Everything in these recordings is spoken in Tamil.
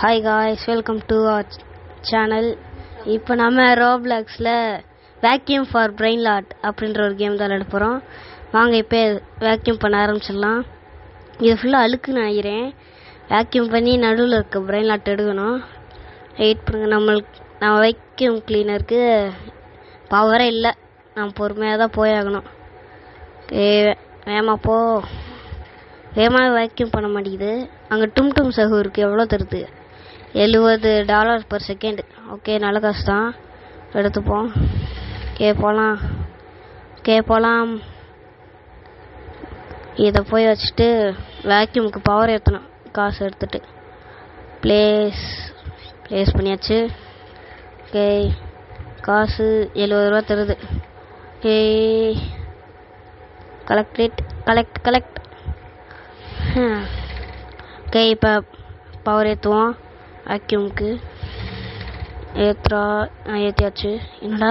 Hi guys, welcome to our channel. இப்போ நம்ம ரோப்ளாக்ஸில் வேக்யூம் ஃபார் பிரெயின் லாட் அப்படின்ற ஒரு கேம் தான் விளையாட போகிறோம். வாங்க இப்போ வேக்யூம் பண்ண ஆரம்பிச்சிடலாம். இது ஃபுல்லாக அழுக்குன்னு நினைக்கிறேன். வேக்யூம் பண்ணி நடுவில் இருக்க பிரெயின் லாட் எடுக்கணும். வெயிட் பண்ணுங்க. நம்ம வேக்யூம் கிளீனருக்கு பவரே இல்லை. நம்ம பொறுமையாக தான் போயாகணும். வேகமாக போ. வேகமாக வேக்யூம் பண்ண மாட்டேங்குது. அங்கே டும் சகு இருக்குது. எவ்வளோ தருது? $70 per second. ஓகே, நல்ல காசு தான். எடுத்துப்போம். போகலாம். இதை போய் வச்சுட்டு வேக்யூமுக்கு பவர் ஏற்றணும். காசு எடுத்துட்டு ப்ளேஸ் பண்ணியாச்சு. ஓகே, காசு $70 தருது. கலெக்ட். ஓகே, இப்போ பவர் ஏற்றுவோம். வேக்யூமுக்கு ஏற்றியாச்சு. என்னடா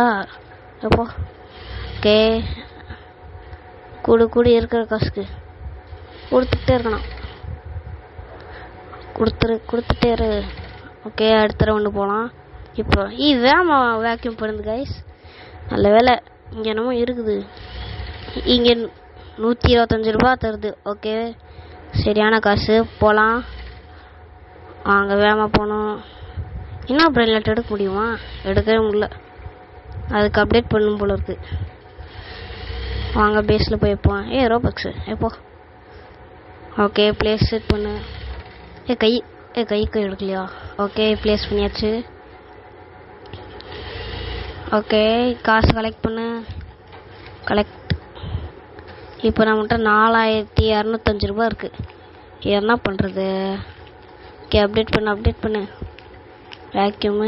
எப்போ? ஓகே, கூடு இருக்கிற காசுக்கு கொடுத்துட்டே இருக்கணும். கொடுத்துட்டே இரு. ஓகே, அடுத்த ரவுண்டு போகலாம். இப்போ வேமா வேக்யூம் பண்ணுது கைஸ். நல்ல வேலை, இங்கே என்னமோ இருக்குது. இங்கே $125 தருது. ஓகே, சரியான காசு. போகலாம். அங்கே வேகமாக போகணும். என்ன பிரெயின் லாட் எடுக்க முடியுமா? எடுக்கவே முடியல. அதுக்கு அப்டேட் பண்ணும் போல இருக்கு. வாங்க பேஸில் போய் வைப்போம். ரோபக்ஸு எப்போ? ஓகே, ப்ளேஸ் செட் பண்ணு. கைக்கு எடுக்கலையா? ஓகே, ப்ளேஸ் பண்ணியாச்சு. ஓகே, காசு கலெக்ட் பண்ணு. இப்போ நம்மகிட்ட $4205 இருக்குது. என்ன பண்ணுறது? ஓகே, அப்டேட் பண்ணு. வேக்யூமு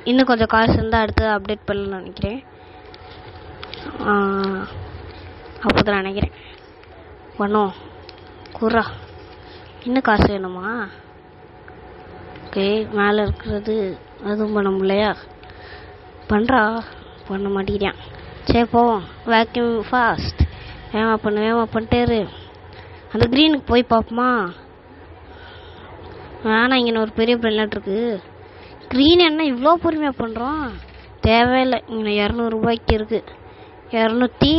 இன்னும் கொஞ்சம் காசு இருந்தால் அடுத்து அப்டேட் பண்ணலாம்னு நினைக்கிறேன். அப்போ தான் நினைக்கிறேன். பண்ணுவோம். குர்ரா, இன்னும் காசு வேணுமா? ஓகே, மேலே இருக்கிறது அதுவும் பண்ண முடியலையா? பண்ண மாட்டேங்கிறான். சரி, போவோம். Vacuum fast. வேகமாக பண்ணிட்டே இரு. அந்த க்ரீனுக்கு போய் பார்ப்போமா? வேணாம், இங்கே ஒரு பெரிய பிரெயின் லாட் இருக்குது. க்ரீன் என்ன இவ்வளோ பொறுமையாக பண்ணுறோம்? தேவையில்லை. இங்கே $200 இருக்குது. 200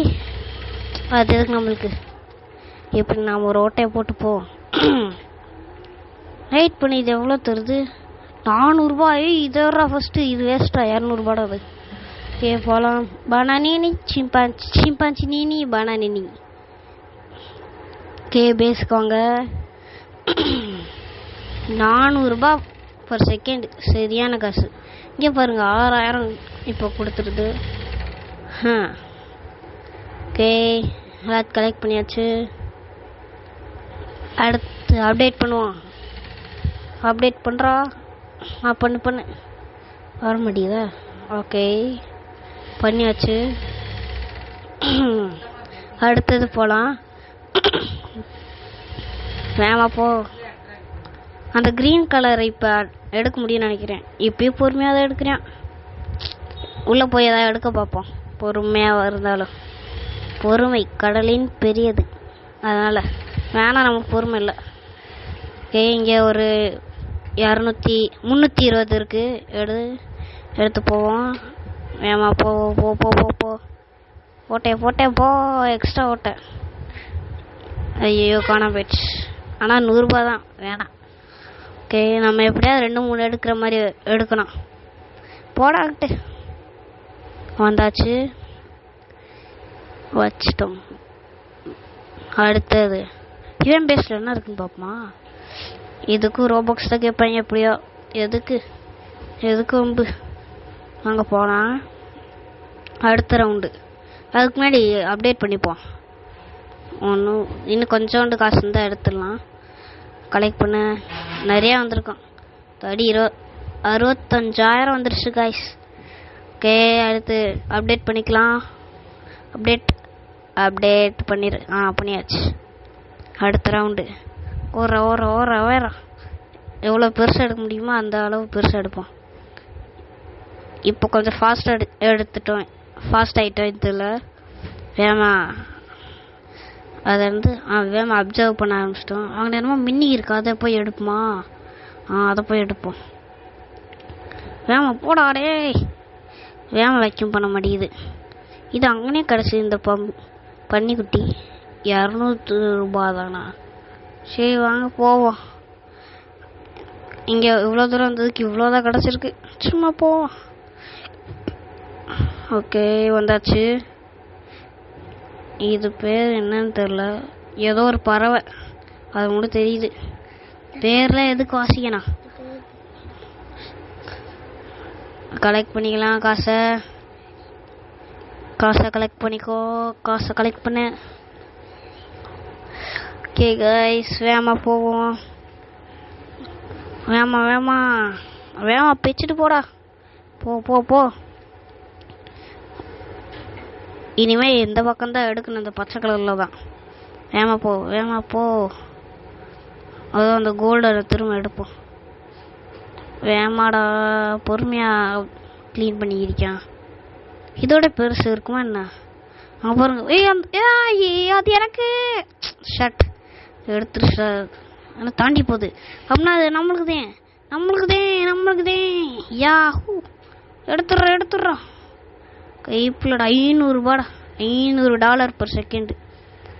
அது எதுக்கு நம்மளுக்கு? எப்படி நாம் ஒரு ஓட்டையை போட்டு போவோம். வெயிட் பண்ணி, இது எவ்வளோ தருது? $400. இது ஃபஸ்ட்டு இது வேஸ்ட்டா? $200 அது. ஓகே, போகலாம். பனானி சிம்பாஞ்சி நீனி பனானி. ஓகே, பேஸுக்கு வாங்க. $400 per second. சரியான காசு. இங்கே பாருங்க, 6000 இப்போ கொடுத்துருது. ஓகே, எல்லாத்தையும் கலெக்ட் பண்ணியாச்சு. அடுத்து அப்டேட் பண்ணுவோம். அப்டேட் பண்ணுறா. பண்ணு வர மாட்டேங்குதா? ஓகே, பண்ணியாச்சு. அடுத்தது போகலாம். வேகமாக போ. அந்த க்ரீன் கலரை இப்போ எடுக்க முடியும்னு நினைக்கிறேன். இப்பயும் பொறுமையாக தான் எடுக்கிறேன். உள்ளே போய் ஏதாவது எடுக்க பார்ப்போம். பொறுமையாக இருந்தாலும் பொறுமை கடலின் பெரியது. அதனால் வேணாம், நமக்கு பொறுமை இல்லை. ஓகே, இங்கே ஒரு 320 இருக்குது. எடுத்து போவோம். வேகமாக போ. ஓட்டை போ. எக்ஸ்ட்ரா ஓட்டை. ஐயோ, காணாம போயிடுச்சு. ஆனால் $100 தான். வேணாம். ஓகே, நம்ம எப்படியாவது 2-3 எடுக்கிற மாதிரி எடுக்கணும். போடாக்கிட்டு வந்தாச்சு. வச்சிட்டோம். அடுத்தது இவன் பேஸில் என்ன இருக்குன்னு பார்ப்போமா? இதுக்கும் ரோபாக்ஸ் தான் கேட்பாங்க எப்படியோ. எதுக்கு ரொம்ப அங்கே போனால் அடுத்த ரவுண்டு. அதுக்கு முன்னாடி அப்டேட் பண்ணிப்போம். இன்னும் கொஞ்சோண்டு காசு இருந்தால் எடுத்துடலாம். கலெக்ட் பண்ண நிறையா வந்திருக்கோம். 65,000 வந்துருச்சு காய்ஸ். ஓகே, அடுத்து அப்டேட் பண்ணிக்கலாம். அப்டேட் பண்ணியாச்சு. அடுத்த ரவுண்டு. ஓர எவ்வளோ பெருசாக எடுக்க முடியுமோ அந்த அளவு பெருசாக எடுப்போம். இப்போ கொஞ்சம் ஃபாஸ்ட் ஆகிட்டோம். இதில் அதை வந்து வேகமாக அப்சர்வ் பண்ண ஆரம்பிச்சிட்டோம். அவங்க என்னமோ மின்னி இருக்கு, அதை போய் எடுப்போமா? அதை போய் எடுப்போம். வேமா போடா டேய். வேமா வைக்கும் பண்ண மாட்டேங்குது. இது அங்கனே கிடச்சி இந்த பன்னிக்குட்டி 200 ரூபாய் தானா? சரி வாங்க போவோம். இங்கே இவ்வளோ தூரம் வந்ததுக்கு இவ்வளோதான் கிடச்சிருக்கு. சும்மா போவோம். ஓகே வந்தாச்சு. இது பேர் என்னன்னு தெரில. ஏதோ ஒரு பறவை, அது மட்டும் தெரியுது. பேர்லாம் எதுக்கு வாசிக்கணும்? கலெக்ட் பண்ணிக்கலாம். காசை கலெக்ட் பண்ணிக்கோ. காசை கலெக்ட் பண்ண. ஓகே கைஸ், வேமா போவோம். வேமா பிச்சுட்டு போடா. போ. இனிமே இந்த பக்கம்தான் எடுக்கணும், இந்த பச்சை கலரில் தான். வேமா போ. அதுவும் அந்த கோல்டை திரும்ப எடுப்போம். வேமாடா, பொறுமையாக க்ளீன் பண்ணியிருக்கான். இதோட பெருசு இருக்குமா என்ன? பாருங்க. அது எனக்கு ஷர்ட் எடுத்துரு சார். ஆனால் தாண்டி போகுது அப்படின்னா அது நம்மளுக்குதே. யாஹூ எடுத்துடுறோம். கைப்புலடா. 500 ரூபாடா. $500 per second.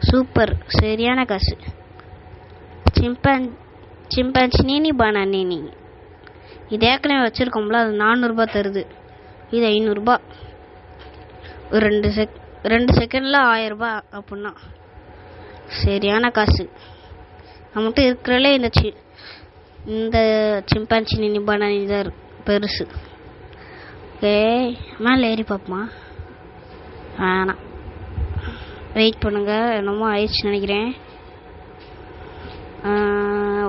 சூப்பர், சரியான காசு. சிம்பான்சினி பனானி இது ஏற்கனவே வச்சுருக்கோம்ல, அது 400 ரூபாய் தருது. இது 500 ரூபாய். ஒரு 2 செகண்டில் 1000 ரூபாய் அப்படின்னா சரியான காசு. நம்மகிட்ட இருக்கிறதுலே இந்த சிம்பான்சினி பனானி தான் பெருசு. ஓகே, மேலே ஏறி பார்ப்போமா? வேணாம், வெயிட் பண்ணுங்க. என்னமோ ஆயிடுச்சு நினைக்கிறேன்.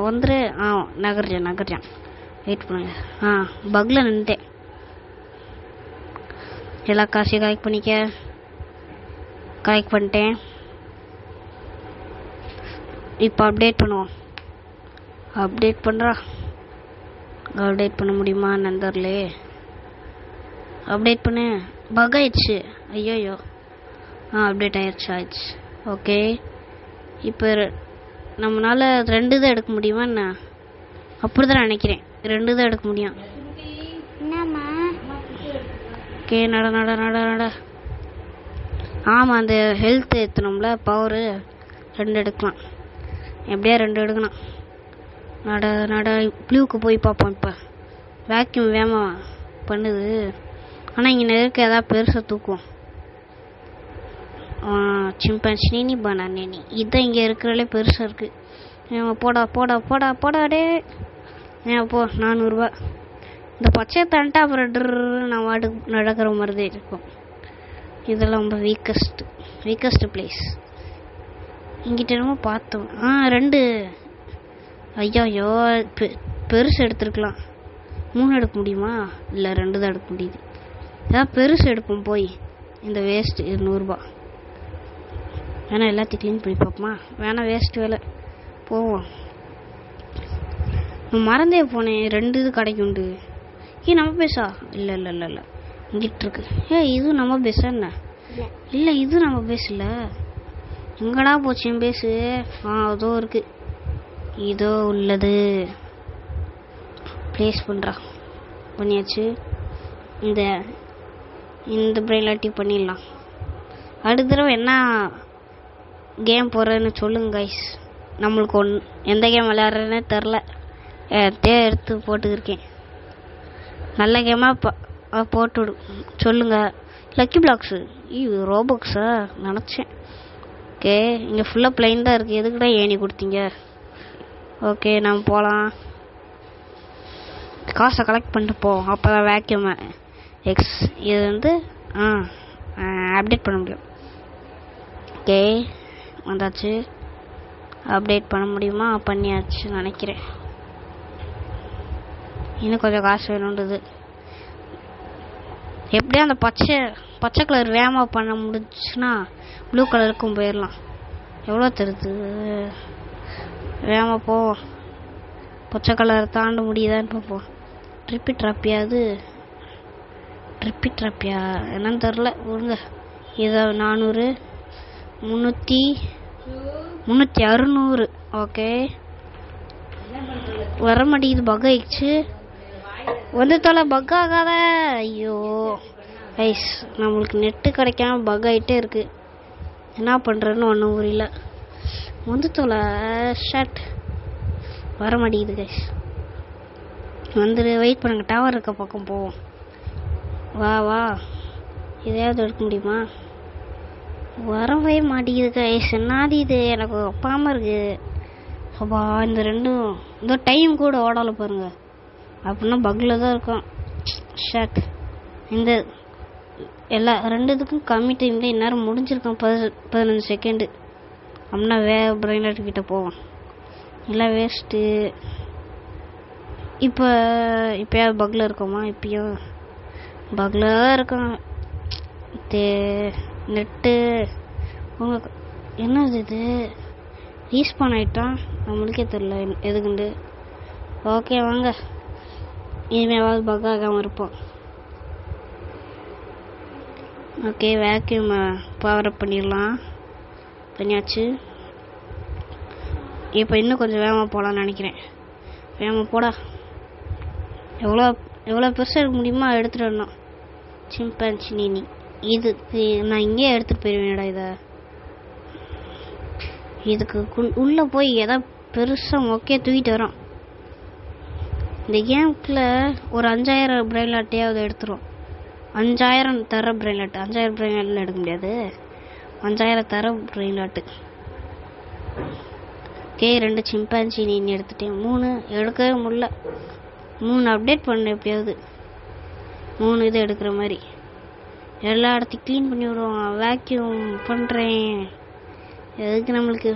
வந்துரு. நகர்றேன். வெயிட் பண்ணுங்க. பக்கில் நின்றுட்டேன். எல்லா காசையும் கலெக்ட் பண்ணிட்டேன். இப்போ அப்டேட் பண்ணுவோம். அப்டேட் பண்ண முடியுமா நந்தர்லே? அப்டேட் பண்ணு. பக் ஆயிடுச்சு. ஐயோ. அப்டேட் ஆயிடுச்சு. ஓகே, இப்போ நம்மளால 2 தான் எடுக்க முடியுமா என்ன? அப்படி தான் நினைக்கிறேன். 2 தான் எடுக்க முடியும். ஓகே, நட. ஆமாம், அந்த ஹெல்த் ஏற்றணும்ல, பவரு 2 எடுக்கலாம். எப்படியா 2 எடுக்கணும். நட. ப்ளூக்கு போய் பார்ப்போம். இப்போ வேக்யூம் வேமா பண்ணுது. ஆனால் இங்கே இருக்க ஏதாவது பெருசாக தூக்கும். சிம்பான்சினி பனானி இதுதான் இங்கே இருக்கிறதுலே பெருசாக இருக்குது. போடா டே. போ. 400 ரூபா. இந்த பச்சையை தண்டா அப்புறம் நான் வாட்டுக்கு நடக்கிற மாதிரி தான் இருக்கும். இதெல்லாம் ரொம்ப வீக்கஸ்ட் பிளேஸ். இங்கிட்ட என்னமோ பார்த்தோம். 2. ஐயோ, பெருசு எடுத்துருக்கலாம். 3 எடுக்க முடியுமா? இல்லை, 2 தான் எடுக்க முடியுது. ஏதாவது பெருசு எடுப்போம் போய். இந்த வேஸ்ட்டு 200 ரூபா. வேணா எல்லாத்தையும் க்ளீன் பண்ணி பார்ப்போமா? வேணா, வேஸ்ட் வேலை. போவோம். மறந்தே போனேன். 2 இது கிடைக்குண்டு. நம்ம பேசா? இல்லை இங்கிட்டு இருக்கு. இதுவும் நம்ம பேச என்ன? இல்லை, இது நம்ம பேசல. எங்கடா போச்சு என் பேசு? அதோ இருக்கு. இதோ உள்ளது. ப்ளேஸ் பண்ணியாச்சு. இந்த பிரெயிலாட்டி பண்ணிடலாம். அடுத்த தடவை என்ன கேம் போடுறதுன்னு சொல்லுங்க கைஸ். நம்மளுக்கு எந்த கேம் விளையாடுறதுன்னே தெரில. எடுத்து போட்டுக்கிருக்கேன். நல்ல கேமாக போட்டு சொல்லுங்க. லக்கி பிளாக்ஸு ரோபாக்ஸா நினச்சேன். ஓகே, இங்கே ஃபுல்லாக பிளைன் தான் இருக்குது. எதுக்குடா ஏணி கொடுத்தீங்க? ஓகே, நம்ம போகலாம். காசை கலெக்ட் பண்ணிட்டு போவோம். அப்போ தான் வேக்யூம் இது அப்டேட் பண்ண முடியும். ஓகே, வந்தாச்சு. அப்டேட் பண்ண முடியுமா? பண்ணியாச்சு நினைக்கிறேன். இன்னும் கொஞ்சம் காசு வேணுன்றது. எப்படியும் அந்த பச்சை கலர் வேமா பண்ண முடிஞ்சுன்னா ப்ளூ கலருக்கும் போயிடலாம். எவ்வளோ தருது? வேமா போவோம். பச்சை கலர் தாண்ட முடியுதான்னு பார்ப்போம். ட்ரிப்பி ட்ராப்பியா என்னன்னு தெரில. விடுங்க. இதை 400 300 600. ஓகே, வர மாட்டேங்குது, பக் ஆயிடுச்சு. வந்து தொலை, பக் ஆகாத. ஐயோ கைஸ், நம்மளுக்கு நெட்டு கிடைக்காம பக் ஆகிட்டே இருக்கு. என்ன பண்ணுறதுன்னு ஒன்றும் புரியல. வந்து தொலை, ஷட். வர மாட்டேங்குது கைஸ். வந்துடு, வெயிட் பண்ணுங்க. டவர் இருக்க பக்கம் போவோம். வா வா, இதையாவது எடுக்க முடியுமா? வரவே மாட்டேங்குது கைஸ். என்னது இது, எனக்கு ஒப்பாமல் இருக்கு. அப்பா, இந்த ரெண்டும் இந்த டைம் கூட ஓடலை பாருங்க. அப்படின்னா பக்கில் தான் இருக்கும். ஷட். இந்த எல்லா ரெண்டுத்துக்கும் கம்மி டைம் தான். இந்நேரம் முடிஞ்சிருக்கோம். 15 செகண்டு. அப்படின்னா பிரெயின் கிட்ட போவோம். எல்லாம் வேஸ்ட்டு. இப்போயாவது பக்கில் இருக்கோமா? இப்பயும் பக்கில் தான் இருக்கோம். நெட்டு உங்கள் என்னது இது, ரீஸ்பான் ஆகிட்டான். நம்மளுக்கே தெரில எதுக்குண்டு. ஓகே வாங்க, இனிமேவாவது பக் ஆகாமல் இருப்போம். ஓகே, வேக்யூம் பவர் அப் பண்ணிடலாம். பண்ணியாச்சு. இப்போ இன்னும் கொஞ்சம் வேகமாக போகலான்னு நினைக்கிறேன். வேகமாக போடா. எவ்வளோ பெருசாக எடுக்க முடியுமா எடுத்துகிட்டு வரணும். சிம்பன்சி நீ இது நான் இங்கேயே எடுத்துகிட்டு போயிடுவேன்டா. இதுக்கு உள்ளே போய் எதாவது பெருசாக மொக்கையை தூக்கிட்டு வரோம். இந்த கேமுக்குள்ள ஒரு 5000 பிரெயின் லாட்டையாவது எடுத்துரும். 5000 தர பிரெயின் லாட்டு. 5000 பிரெயின் லாட்லாம் எடுக்க முடியாது. 5000 தர பிரெயின் லாட்டு. ஓகே, 2 சிம்பான்சி நீ எடுத்துட்டேன். 3 எடுக்கவே முடியல. 3 அப்டேட் பண்ண எப்படியாவது. 3 இது எடுக்கிற மாதிரி எல்லா இடத்தையும் க்ளீன் பண்ணி விடுவோம். வேக்யூம் பண்ணுறேன். எதுக்கு நம்மளுக்கு.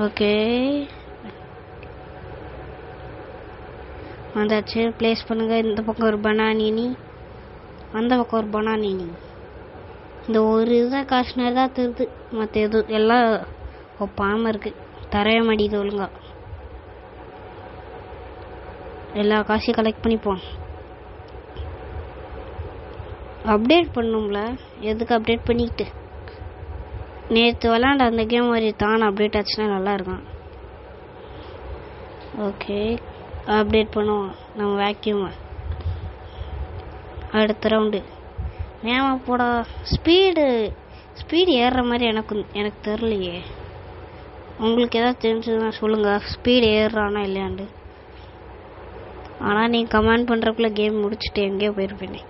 ஓகே, வந்தாச்சு. ப்ளேஸ் பண்ணுங்க. இந்த பக்கம் ஒரு பனானினி, அந்த பக்கம் ஒரு பனானினி. இந்த ஒரு இதுதான் காஷ்னர் தான் தெரியுது. மற்ற எதுவும் எல்லாம் ஒப்பாமல் இருக்குது. தரவே மாட்டேங்குது ஒழுங்கா. எல்லா காசையும் கலெக்ட் பண்ணிப்போம். அப்டேட் பண்ணும்ல, எதுக்கு அப்டேட் பண்ணிக்கிட்டு. நேற்று விளாண்ட அந்த கேம் மாதிரி தான் அப்டேட் ஆச்சுன்னா நல்லாயிருக்கும். ஓகே, அப்டேட் பண்ணுவோம் நம்ம வேக்யூமை. அடுத்த ரவுண்டு வேமா போடா. ஸ்பீடு ஏறுற மாதிரி எனக்கு தெரிலையே. உங்களுக்கு எதாவது தெரிஞ்சதுன்னா சொல்லுங்கள், ஸ்பீடு ஏறுறானா இல்லையாண்டு. ஆனால் நீங்கள் கமெண்ட் பண்ணுறக்குள்ள கேம் முடிச்சுட்டு எங்கேயோ போயிருப்பேனே.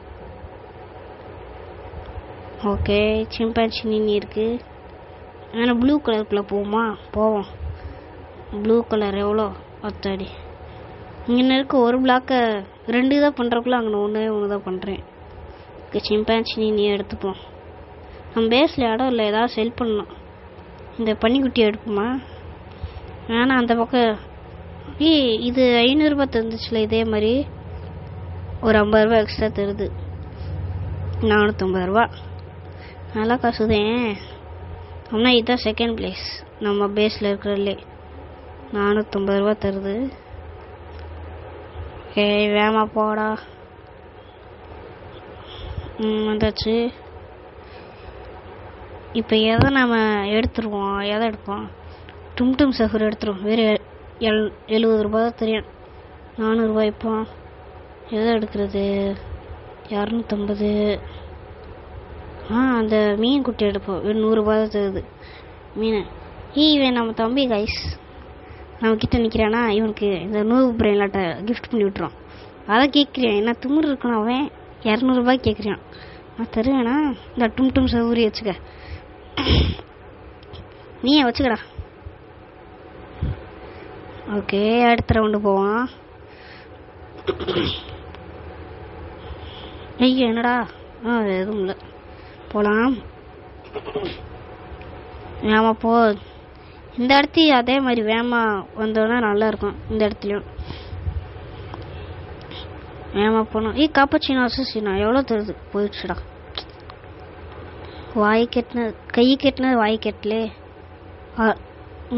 ஓகே, சிம்பான்சி நீ இருக்குது. ஆனால் ப்ளூ கலருக்குள்ளே போவோம். ப்ளூ கலர் எவ்வளோ அத்தாடி. இங்கே இருக்க ஒரு பிளாக்கை 2 தான் பண்ணுறக்குள்ள அங்கே ஒன்று தான் பண்ணுறேன். சிம்பான்சி நீ எடுத்துப்போம். நம்ம பேஸில் இடம் இல்லை, ஏதாவது செல் பண்ணணும். இந்த பன்னிக்குட்டி எடுக்குமா? வேணா, அந்த பக்கம். இது 500 ரூபா தந்துச்சுல, இதே மாதிரி ஒரு 50 ரூபா எக்ஸ்ட்ரா தருது. 450 ரூபா. நல்லா காசுதேன். ஆனால் இதுதான் செகண்ட் பிளேஸ் நம்ம பேஸில் இருக்கிறதுலே. 450 ரூபா தருது. ஓகே, வேமா போடா. வந்தாச்சு. இப்போ எதை நம்ம எடுத்துருவோம்? எதை எடுப்போம்? டும் சஃபர் எடுத்துருவோம். வெறும் 70 ரூபா தான் தெரியும். 400 ரூபாய். இப்போ எதை எடுக்கிறது? 250. அந்த மீன் குட்டி எடுப்போம். வெறும் 100 ரூபா தான் தருது மீன். இவன் நம்ம தம்பி கைஸ் நம்மக்கிட்ட நிற்கிறானா, இவனுக்கு இந்த 100 பிரெயின் லாட்டை கிஃப்ட் பண்ணி விட்டுறோம். அதை கேட்குறேன். என்ன திமிரு இருக்கணும். அவன் 200 ரூபாய் கேட்குறான். நான் தருவேனா? இந்த டும் சௌகரி வச்சுக்க. நீயே வச்சுக்கடா. ஓகே, அடுத்த ரவுண்டு போவான். ஐயோ என்னடா. எதுவும் இல்லை, போகலாம். வேமா போ. இந்த இடத்தையும் அதே மாதிரி வேமா வந்தோன்னா நல்லாயிருக்கும். இந்த இடத்துலையும் வேமா போனோம். காப்பச்சினோ அசசினோ எவ்வளோ தருது? போயிடுச்சுடா. வாய் கெட்டினது கை கெட்டினது வாய் கெட்டலே.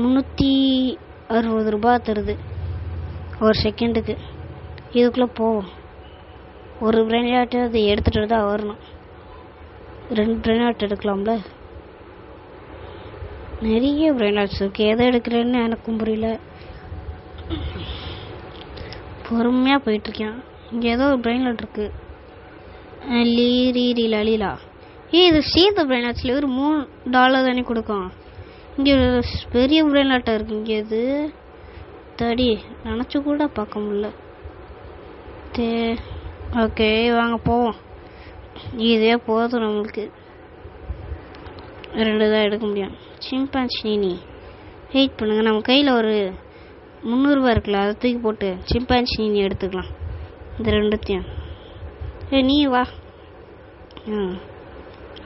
360 ரூபா தருது ஒரு செகண்டுக்கு. இதுக்குள்ளே போவோம். ஒரு பிரெயின் லாட்டு அதை எடுத்துகிட்டு தான் வரணும். 2 பிரெயின் லாட் எடுக்கலாம்ல. நிறைய பிரெயின் லாட்ஸ் இருக்குது. எதை எடுக்கிறேன்னு எனக்கும் புரியல. பொறுமையாக போயிட்டுருக்கேன். இங்கே ஏதோ ஒரு பிரெயின்லட் இருக்குது. லீலா இது சீத பிரெயின்லட்ஸில் ஒரு $3 தானே கொடுக்கும். இங்கே ஒரு பெரிய பிரெயின்லட்டாக இருக்குது. இங்கே இது தடி நினச்சி கூட பார்க்க முடியல. ஓகே வாங்க போவோம். இதே போதும் நம்மளுக்கு. 2 தான் எடுக்க முடியும். சிம்பான்சி வெயிட் பண்ணுங்க. நம்ம கையில் ஒரு $300 இருக்குல்ல, அதை தூக்கி போட்டு சிம்பான்சி எடுத்துக்கலாம். இந்த 2த்தையும். நீ வா.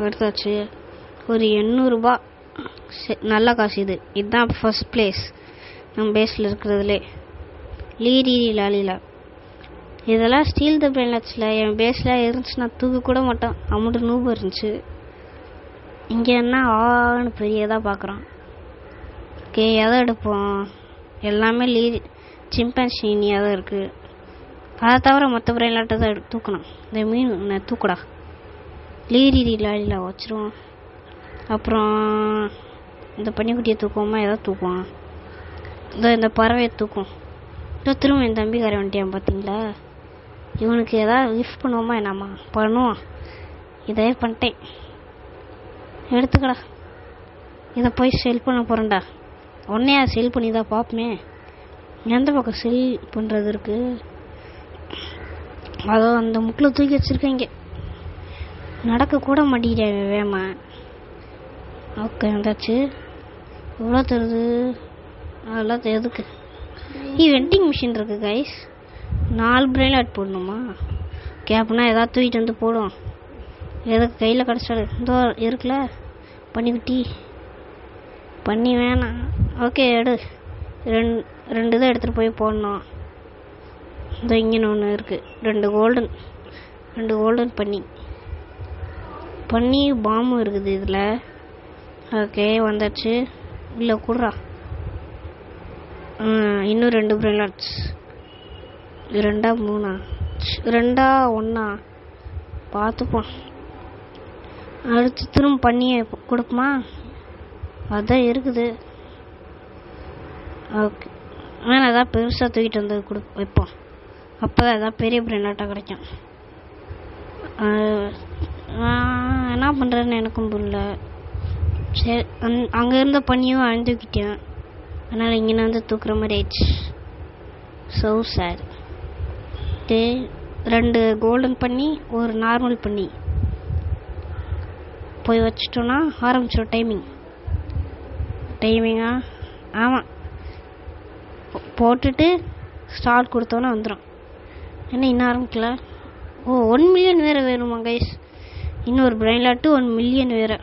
எடுத்தாச்சு. ஒரு $800 நல்ல காசு. இதுதான் ஃபர்ஸ்ட் பிளேஸ் நம்ம பேஸில் இருக்கிறதுலே. லீலா இதெல்லாம் ஸ்டீல் த பிரெயின்லட்ஸில் என் பேஸில் இருந்துச்சுன்னா தூக்க கூட மாட்டோம். அமௌண்ட்டு 100 இருந்துச்சு. இங்கே என்ன ஆன்னு பெரியதாக பார்க்குறோம். ஓகே எதை எடுப்போம்? எல்லாமே சிம்பான்சினியாக தான் இருக்குது. அதை தவிர மற்ற பிரெயின்லட்டை தான் தூக்கணும். இந்த மீன் தூக்கடா. லீலா வச்சுருவோம். அப்புறம் இந்த பன்னிக்குட்டியை தூக்குவோமா? எதாவது தூக்குவான். இந்த பறவையை தூக்கும். திரும்ப என் தம்பிக்கார வந்துட்டியான் பார்த்தீங்களா? இவனுக்கு எதாவது கிஃப்ட் பண்ணுவோமா? என்னம்மா பண்ணுவான். இதே பண்ணிட்டேன். எடுத்துக்கடா. இதை போய் செல் பண்ண போகிறேன்டா. உடனே செல் பண்ணி தான் பார்ப்போமே. எந்த பக்கம் செல் பண்ணுறது இருக்குது? அதோ அந்த முக்கில் தூக்கி வச்சுருக்கேன். இங்கே நடக்க கூட மாட்டேங்கிறேன் வேமா. ஓகே வந்தாச்சு. எவ்வளோ தருது? அதெல்லாம் எதுக்கு? வெண்டிங் மிஷின் இருக்குது கைஸ். 4 பிரெயின்லட் போடணுமா? கேப்னா எதாவது தூக்கிட்டு வந்து போடும். எதுக்கு கையில் கிடச்சாடு? இதோ இருக்குல்ல பன்னிக்குட்டி. பண்ணி வேணாம். ஓகே எடு. 2 தான் எடுத்துகிட்டு போய் போடணும். இந்த இங்கே ஒன்று இருக்குது. 2 கோல்டன் பண்ணி பாம்பும் இருக்குது இதில். ஓகே வந்தாச்சு. இல்லை கூடுறா. இன்னும் 2 பிரெயின்லட்ஸ். 2 3 2 1 பார்த்துப்போம். அடுத்து திரும்ப பண்ணியை கொடுப்போமா? அதான் இருக்குது. ஓகே வேணா எதாவது பெருசாக தூக்கிட்டு வந்து வைப்போம். அப்போ தான் எதாவது பெரிய பிரெயின்லட்டாக கிடைக்கும். என்ன பண்ணுறதுன்னு எனக்கும் புரியல. சரி அங்கே இருந்த பண்ணியும் அழிந்துக்கிட்டேன். அதனால் இங்கே வந்து தூக்குற மாதிரி ஆயிடுச்சு. So sir. 2 கோல்டன் பண்ணி ஒரு நார்மல் பண்ணி போய் வச்சிட்டோன்னா ஆரம்பிச்சிடும் டைமிங்கா? ஆமாம். போட்டுட்டு ஸ்டார்ட் கொடுத்தோன்னே வந்துடும். என்ன இன்னும் ஆரம்பிக்கல? ஓ 1 மில்லியன் வேறு வேணுமா கைஸ்? இன்னொரு பிரெயின்லட்டு 1 மில்லியன் வேறு.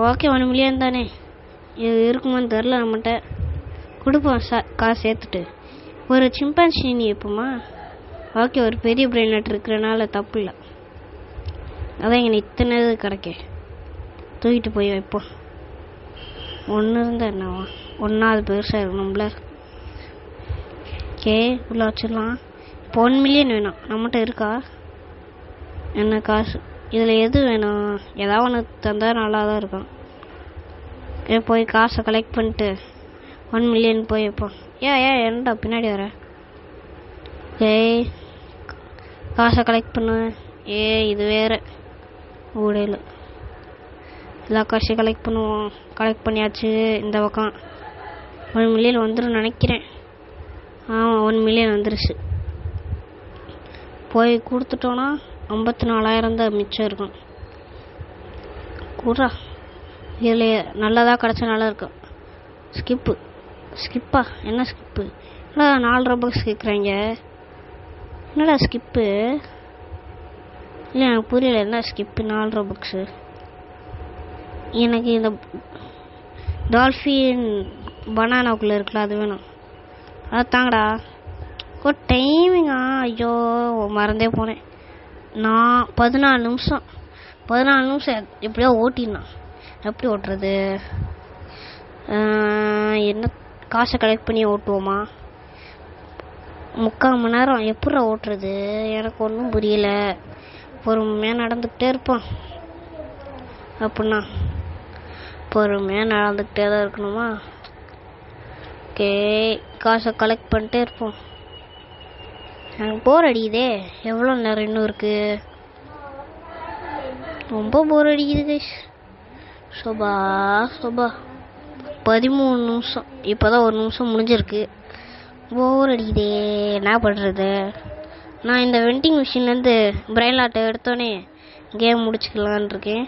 ஓகே 1 மில்லியன் தானே. இது இருக்குமான்னு தெரில. நம்மகிட்ட கொடுப்போம் காசு சேர்த்துட்டு. ஒரு சிம்பான்சி வைப்போமா? ஓகே ஒரு பெரிய பிரெயின்லட் இருக்கிறனால தப்பு இல்லை. அதான் இங்கே இத்தனை இது கிடைக்க. தூக்கிட்டு போய் வைப்போம். 1 இருந்தால் என்னவா? 1 பெருசாக இருக்கணும்ல. ஓகே உள்ளே வச்சிடலாம். இப்போ 1 மில்லியன் வேணும். நம்மகிட்ட இருக்கா என்ன காசு? இதில் எது வேணும்? ஏதாவது ஒன்று தந்தால் நல்லா தான் இருக்கும். போய் காசை கலெக்ட் பண்ணிட்டு 1 மில்லியன் போய் வைப்போம். என்னடா பின்னாடி வர? காசை கலெக்ட் பண்ணு. இது வேறு ஊடையில் எல்லா காசையும் கலெக்ட் பண்ணுவோம். கலெக்ட் பண்ணியாச்சு. இந்த பக்கம் 1 மில்லியன் வந்துடும் நினைக்கிறேன். ஆமாம் 1 மில்லியன் வந்துருச்சு. போய் கொடுத்துட்டோன்னா 54,000 தான் மிச்சம் இருக்கும். கூடா இதில் நல்லதாக கிடச்சா நல்லா இருக்கும். ஸ்கிப்பா? என்ன ஸ்கிப்பு? என்னடா $4 கேட்குறாங்க. என்னடா ஸ்கிப்பு? இல்லை எனக்கு புரியல. என்ன ஸ்கிப்பு $4? எனக்கு இந்த டால்ஃபின் பனானாக்குள்ளே இருக்குல்ல அது வேணும். அது தாங்கடா. டைமிங்கா? ஐயோ மறந்தே போனேன். நான் 14 நிமிஷம் எப்படியோ ஓட்டிடலாம். எப்படி ஓட்டுறது? என்ன காசை கலெக்ட் பண்ணி ஓட்டுவோமா? 3/4 மணி நேரம் எப்படா ஓட்டுறது? எனக்கு ஒன்றும் புரியல. பொறுமையாக நடந்துக்கிட்டே இருப்போம். அப்படின்னா பொறுமையாக நடந்துக்கிட்டே தான் இருக்கணுமா? ஓகே காசை கலெக்ட் பண்ணிட்டே இருப்போம். எனக்கு போர் அடிக்குதே. எவ்வளோ நேரம் இன்னும் இருக்கு? ரொம்ப போர் அடிக்குது கைஸ். சோபா 13 நிமிஷம். இப்போதான் 1 நிமிஷம் முடிஞ்சிருக்கு. போர் அடிக்குதே, என்ன பண்ணுறது? நான் இந்த வெண்டிங் மிஷின்லேருந்து பிரெயின் லாட்டை எடுத்தோன்னே கேம் முடிச்சுக்கலான் இருக்கேன்.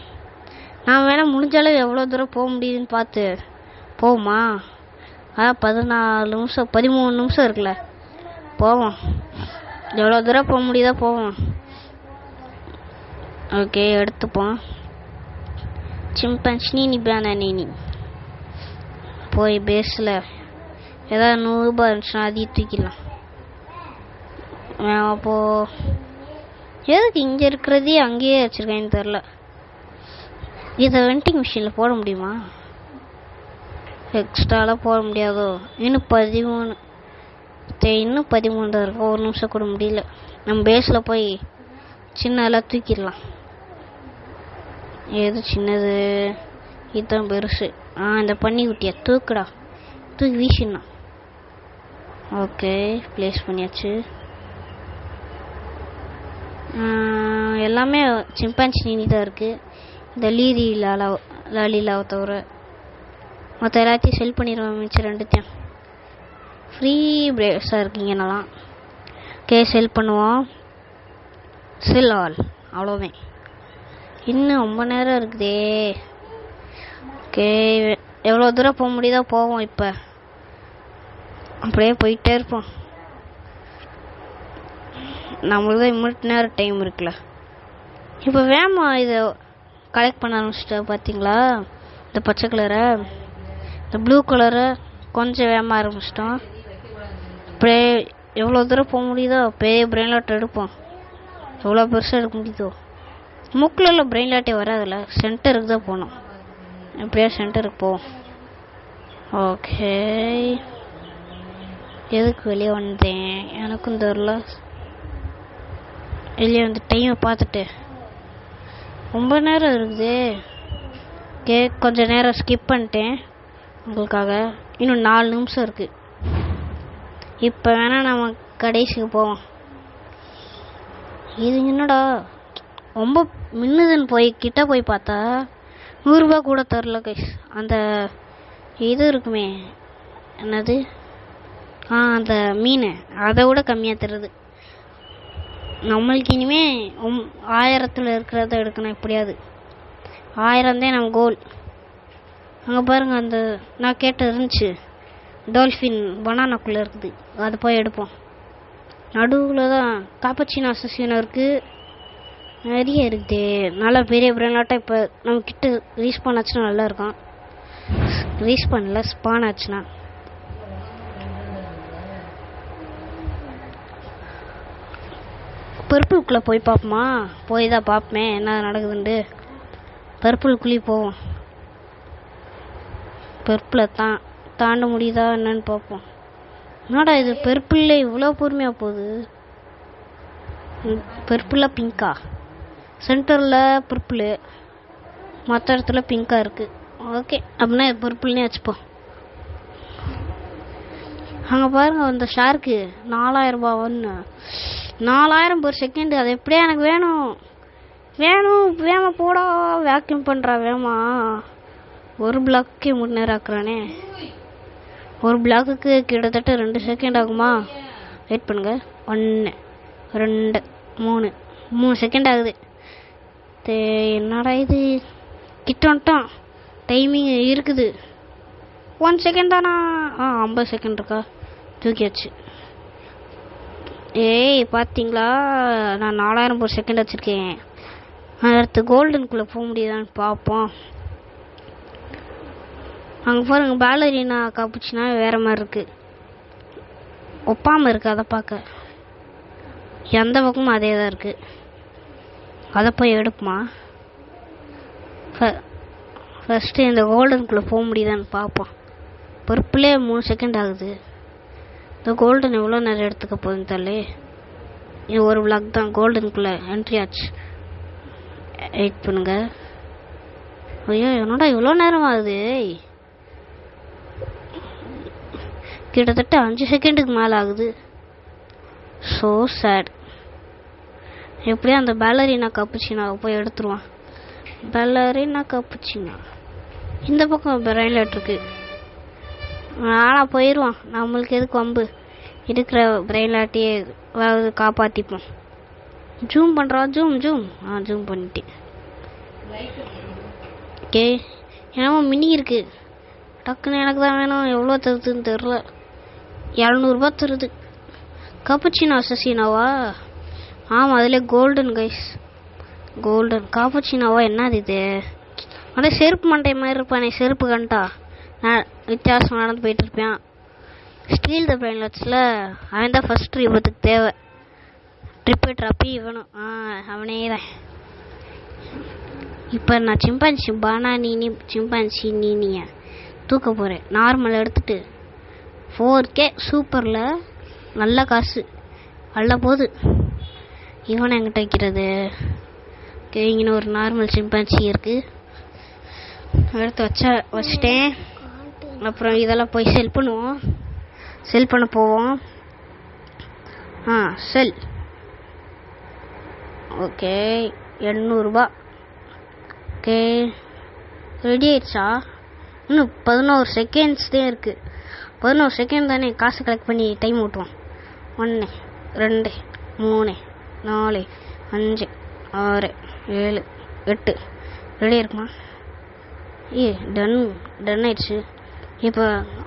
நான் வேணால் முடிஞ்சாலும் எவ்வளோ தூரம் போக முடியுதுன்னு பார்த்து போவோமா? 14 நிமிஷம் 13 நிமிஷம் இருக்குல்ல, போவோம். எவ்வளோ தூரம் போக முடியுதோ போவோம். ஓகே, எடுத்துப்போம். சிம்பன்சி பேனி போய் பேஸில் ஏதாவது 100 ரூபாய் இருந்துச்சுன்னா அதையும் தூக்கிடலாம். அப்போது எதுக்கு இங்கே இருக்கிறதே அங்கேயே வச்சுருக்கேன்னு தெரில. இதை வெண்டிங் மிஷினில் போட முடியுமா? எக்ஸ்ட்ராலாம் போட முடியாதோ? இன்னும் 13 தான் இருக்கும். 1 நிமிஷம் கூட முடியல. நம்ம பேஸில் போய் சின்னதெல்லாம் தூக்கிடலாம். எது சின்னது? இதுதான் பெருசு. இந்த பன்னிக்குட்டியை தூக்குடா, தூக்கி வீசிடணும். ஓகே, ப்ளேஸ் பண்ணியாச்சு. எல்லாமே சிம்பான்சி தான் இருக்குது. இந்த லாலிலாவை தவிர மற்ற எல்லாத்தையும் செல் பண்ணிடுவோம். மிச்சம் 2த்தையும் ஃப்ரீ பிரேஸாக இருக்கீங்கன்னலாம். ஓகே, செல் பண்ணுவோம். செல் ஆல், அவ்வளோதான். இன்னும் ரொம்ப நேரம் இருக்குதே. ஓகே, எவ்வளோ தூரம் போக முடியுதோ போவோம். இப்போ அப்படியே போயிட்டே இருப்போம். நம்மளுக்கு தான் இம்மட்டு நேரம் டைம் இருக்குல்ல. இப்போ வேமா இதை கலெக்ட் பண்ண ஆரம்பிச்சிட்டா பார்த்தீங்களா? இந்த பச்சை கலரை, இந்த ப்ளூ கலரை கொஞ்சம் வேகமாக ஆரம்பிச்சிட்டோம். அப்படியே எவ்வளோ தூரம் போக முடியுதோ பெரிய பிரெயின் லாட் எடுப்போம். எவ்வளோ பெருசாக எடுக்க முடியுதோ. முக்கில் பிரெயின் லாட்டே வராதில்ல, சென்டருக்கு தான் போகணும். எப்படியா சென்டருக்கு போவோம். ஓகே, எதுக்கு வெளியே வந்தேன் எனக்கும் தெரில. வெளியே வந்து டைமை பார்த்துட்டு ரொம்ப நேரம் இருக்குது. ஓகே, கொஞ்சம் நேரம் ஸ்கிப் பண்ணிட்டேன் உங்களுக்காக. இன்னும் 4 நிமிஷம் இருக்குது. இப்போ வேணால் நம்ம கடைசிக்கு போவோம். இது என்னடா ரொம்ப மின்னுதுன்னு போய் கிட்ட போய் பார்த்தா 100 ரூபா கூட தரல கைஸ். அந்த இது இருக்குமே, என்னது, அந்த மீன் அதை விட கம்மியாக தருது. நம்மளுக்கு இனிமே 1000 இருக்கிறத எடுக்கணும். எப்படியாது 1000 தான் நம்ம கோல். அங்கே பாருங்கள், அந்த நான் கேட்ட இருந்துச்சு டால்ஃபின் பனானாக்குள்ளே இருக்குது. அதை போய் எடுப்போம். நடுவில் தான் காப்பச்சினோ அசசினோ இருக்குது. நிறைய இருக்குது. நல்லா பெரிய பிரெயின்லாட்டாக இப்போ நம்ம கிட்ட ரீஸ்பான் ஆச்சுன்னா நல்லாயிருக்கும். ரீஸ்பான்ல ஸ்பான் ஆச்சுன்னா பர்பிள்குள்ளே போய் பார்ப்போமா? போய் தான் பார்ப்போமே என்ன நடக்குதுண்டு. பர்பிள்குள்ளே போவோம். பர்பிளை தாண்ட முடியுதா என்னன்னு பார்ப்போம். என்னடா இது பர்பிளில் இவ்வளோ பொறுமையாக போகுது. பர்பிளாக பிங்க்கா? சென்டரில் பர்பிள், மற்ற இடத்துல பிங்காக இருக்குது. ஓகே, அப்படின்னா பர்பிள்னே வச்சுப்போம். அங்கே பாருங்கள், அந்த ஷார்க்கு 4000 ரூபான்னு. 4000 per செகண்ட். அது எப்படியா எனக்கு வேணும். வேமா போடா. வேக்யூம் பண்ணுறா வேமா. ஒரு பிளாக்கே 3 நேரம் ஆக்குறானே. ஒரு பிளாக்குக்கு கிட்டத்தட்ட 2 செகண்ட் ஆகுமா? வெயிட் பண்ணுங்க. 1 2 3 செகண்ட் ஆகுது. என்னடா இது, கிட்ட வந்துட்டான். டைமிங் இருக்குது. 1 செகண்ட் தானா? 50 செகண்ட் இருக்கா? தூக்கியாச்சு. ஏய் பார்த்தீங்களா, நான் 4000 per செகண்ட் வச்சுருக்கேன். அடுத்து கோல்டனுக்குள்ளே போக முடியுதான்னு பார்ப்போம். அங்கே பாருங்க, பேலரினா காப்புச்சுனா வேறு மாதிரி இருக்குது. ஒப்பாமல் இருக்குது. அதை பார்க்க எந்த பக்கமும் அதே தான் இருக்குது. அதை போய் எடுப்போமா? ஃபஸ்ட்டு இந்த கோல்டனுக்குள்ளே போக முடியுதான்னு பார்ப்போம். பர்பிளே 3 செகண்ட் ஆகுது. இந்த கோல்டன் எவ்வளோ நேரம் எடுத்துக்க போகுதுன்னு தெரியல. இது ஒரு பிளாக் தான். கோல்டனுக்குள்ளே என்ட்ரி ஆச்சு. வெயிட் பண்ணுங்க. ஐயோ, என்னடா இவ்வளோ நேரம் ஆகுது. கிட்டத்தட்ட 5 செகண்டுக்கு மேலே ஆகுது. So sad. எப்படியும் அந்த பேலரினா கப்புச்சினாவை போய் எடுத்துருவான். பேலரினா கப்புச்சினா இந்த பக்கம் பிரெயின்லெட் இருக்கு. ஆனால் போயிடுவான். நம்மளுக்கு எதுக்கு வம்பு, இருக்கிற பிரெயின்லாட்டியே காப்பாற்றிப்போம். ஜூம் பண்ணுறான். ஜூம் பண்ணிட்டேன். ஓகே, என்னமோ மினி இருக்கு. டக்குன்னு எனக்கு தான் வேணும். எவ்வளோ தருதுன்னு தெரில. 700 தருது. கப்புச்சினோ அசசினாவா? ஆமாம், அதில் கோல்டன் கைஸ். கோல்டன் காப்புச்சினோவா? என்னது இது? அப்படியே செருப்பு மண்டை மாதிரி இருப்பானே, செருப்பு கண்டா நான் வித்தியாசம் நடந்து போயிட்டு இருப்பேன். ஸ்டீல் த பிரெயின்லெட்ஸில் அவன் தான் ஃபர்ஸ்ட் ரீபத்துக்கு தேவை. ட்ரிப்பு ட்ராப்பி இவனும் அவனே தான். இப்போ நான் சிம்பான்சி நீனிய தூக்க போகிறேன். நார்மல் எடுத்துட்டு 4K சூப்பரில் நல்ல காசு அல்ல போகுது. இவனை எங்கிட்ட வைக்கிறது? இங்கே ஒரு நார்மல் சிம்பான்சி இருக்குது. எடுத்து வச்சிட்டேன். அப்புறம் இதெல்லாம் போய் செல் பண்ணுவோம். செல் பண்ண போவோம். செல். ஓகே, 800. ஓகே, ரெடி ஆயிடுச்சா? இன்னும் 11 செகண்ட்ஸ் தான் இருக்குது. 11 செகண்ட் தானே. காசு கலெக்ட் பண்ணி டைம் ஓட்டுவோம். 1 2 3 4 5 6 7 8 ரெடி இருக்குமா? டன் ஆயிடுச்சு. இப்போ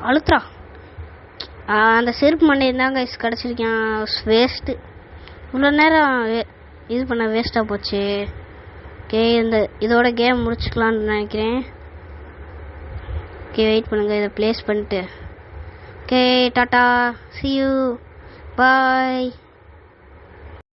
அழுத்துறா. அந்த செருப்பு மண்டையை தாங்க கிடச்சிருக்கேன். வேஸ்ட்டு. இவ்வளோ நேரம் இது பண்ண வேஸ்ட்டாக போச்சு. ஓகே, இதோட கேம் முடிச்சுக்கலான்னு நினைக்கிறேன். ஓகே, வெயிட் பண்ணுங்கள். இதை ப்ளேஸ் பண்ணிட்டு. Okay, tata, see you, bye.